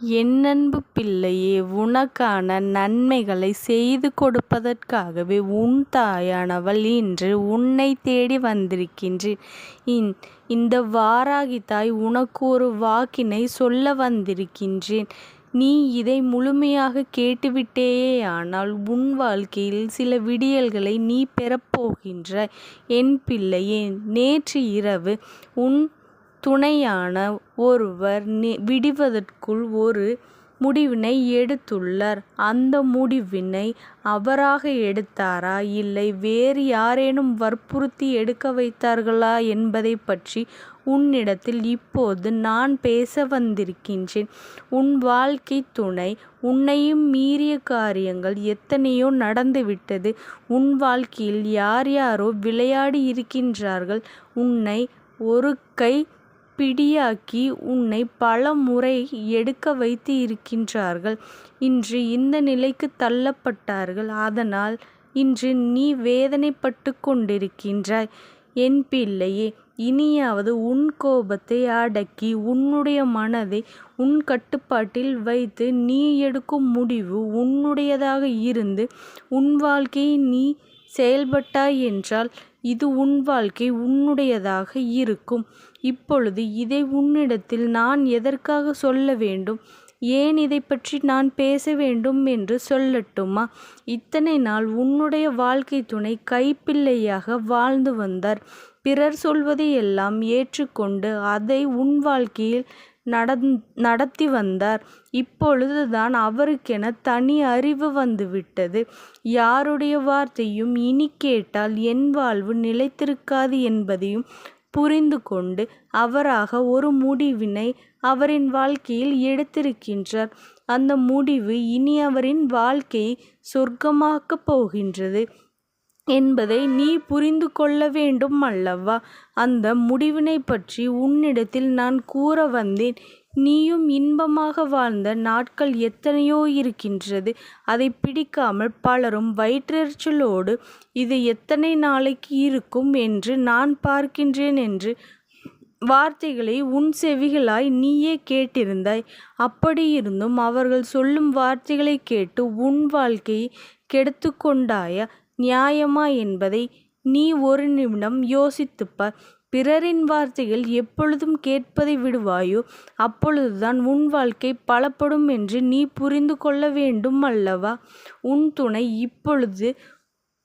என் அன்பு பிள்ளையே, உனக்கான நன்மைகளை செய்து கொடுப்பதற்காகவே உன் தாயானவள் இன்று உன்னை தேடி வந்திருக்கின்றேன். இந்த வாராகி தாய் உனக்கு ஒரு வாக்கினை சொல்ல வந்திருக்கின்றேன். நீ இதை முழுமையாக கேட்டுவிட்டேயானால் உன் வாழ்க்கையில் சில விடியல்களை நீ பெறப்போகின்றாய். என் பிள்ளையே, நேற்று இரவு உன் துணையான ஒருவர் விடுவதற்குள் ஒரு முடிவினை எடுத்துள்ளார். அந்த முடிவினை அவராக எடுத்தாரா, இல்லை வேறு யாரேனும் வற்புறுத்தி எடுக்க வைத்தார்களா என்பதை பற்றி உன்னிடத்தில் இப்போது நான் பேச வந்திருக்கின்றேன். உன் வாழ்க்கை துணை உன்னையும் மீறிய காரியங்கள் எத்தனையோ நடந்துவிட்டது. உன் வாழ்க்கையில் யார் யாரோ விளையாடி இருக்கின்றார்கள். உன்னை ஒரு கை பிடியாக்கி உன்னை பல முறை எடுக்க வைத்து இருக்கின்றார்கள். இன்று இந்த நிலைக்கு தள்ளப்பட்டார்கள். அதனால் இன்று நீ வேதனைப்பட்டு கொண்டிருக்கின்றாய். என் பிள்ளையே, இனியாவது உன் கோபத்தை அடக்கி உன்னுடைய மனதை உன் கட்டுப்பாட்டில் வைத்து நீ எடுக்கும் முடிவு உன்னுடையதாக இருந்து உன் வாழ்க்கையை நீ செயல்பட்டாய் என்றால் இது உன் வாழ்க்கை உன்னுடையதாக இருக்கும். இப்பொழுது இதை உன்னிடத்தில் நான் எதற்காக சொல்ல வேண்டும், ஏன் இதை பற்றி நான் பேச வேண்டும் என்று சொல்லட்டுமா? இத்தனை நாள் உன்னுடைய வாழ்க்கை துணை கைப்பிள்ளையாக வாழ்ந்து வந்தார். பிறர் சொல்வதை எல்லாம் ஏற்றுக்கொண்டு அதை உன் வாழ்க்கையில் நடத்தி வந்தார். இப்பொழுதுதான் அவருக்கென தனி அறிவு வந்துவிட்டது. யாருடைய வார்த்தையும் இனி கேட்டால் என் வாழ்வு நிலைத்திருக்காது என்பதையும் புரிந்து கொண்டு அவராக ஒரு முடிவினை அவரின் வாழ்க்கையில் எடுத்திருக்கின்றார். அந்த முடிவு இனி அவரின் வாழ்க்கையை சொர்க்கமாக்கப் போகின்றது என்பதை நீ புரிந்து கொள்ள வேண்டும் அல்லவா? அந்த முடிவினை பற்றி உன்னிடத்தில் நான் கூற வந்தேன். நீயும் இன்பமாக வாழ்ந்த நாட்கள் எத்தனையோ இருக்கின்றது. அதை பிடிக்காமல் பலரும் வயிற்றெரிச்சலோடு இது எத்தனை நாளைக்கு இருக்கும் என்று நான் பார்க்கின்றேன் என்று வார்த்தைகளை உன் செவிகளாய் நீயே கேட்டிருந்தாய். அப்படியிருந்தும் அவர்கள் சொல்லும் வார்த்தைகளை கேட்டு உன் வாழ்க்கையை கெடுத்து கொண்டாயா? நியாயமா என்பதை நீ ஒரு நிமிடம் யோசித்துப்பார். பிறரின் வார்த்தைகள் எப்பொழுதும் கேட்பதை விடுவாயோ அப்பொழுதுதான் உன் வாழ்க்கை பலப்படும் என்று நீ புரிந்து கொள்ள வேண்டும் அல்லவா? உன் துணை இப்பொழுது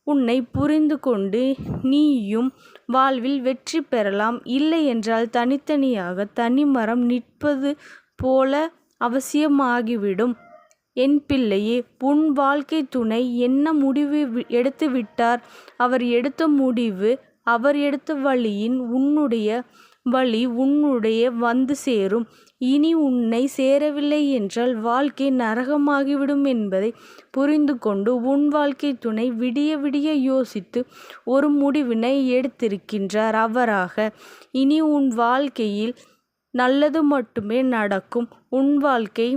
உன்னை புரிந்து கொண்டு நீயும் வாழ்வில் வெற்றி பெறலாம். இல்லை என்றால் தனித்தனியாக தனிமரம் நிற்பது போல அவசியமாகிவிடும். என் பிள்ளையே, உன் வாழ்க்கை துணை என்ன முடிவு எடுத்து விட்டார்? அவர் எடுத்த முடிவு, அவர் எடுத்த வழியின் உன்னுடைய வழி உன்னுடைய வந்து சேரும். இனி உன்னை சேரவில்லை என்றால் வாழ்க்கை நரகமாகிவிடும் என்பதை புரிந்து கொண்டு உன் வாழ்க்கை துணை விடிய விடிய யோசித்து ஒரு முடிவினை எடுத்திருக்கின்றார் அவராக. இனி உன் வாழ்க்கையில் நல்லது மட்டுமே நடக்கும். உன் வாழ்க்கை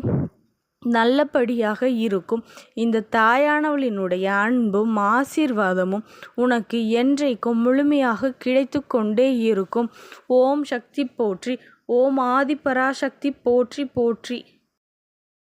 நல்லபடியாக இருக்கும். இந்த தாயானவளினுடைய அன்பும் ஆசீர்வாதமும் உனக்கு என்றைக்கும் முழுமையாக கிடைத்து கொண்டே இருக்கும். ஓம் சக்தி போற்றி. ஓம் ஆதிபராசக்தி போற்றி போற்றி.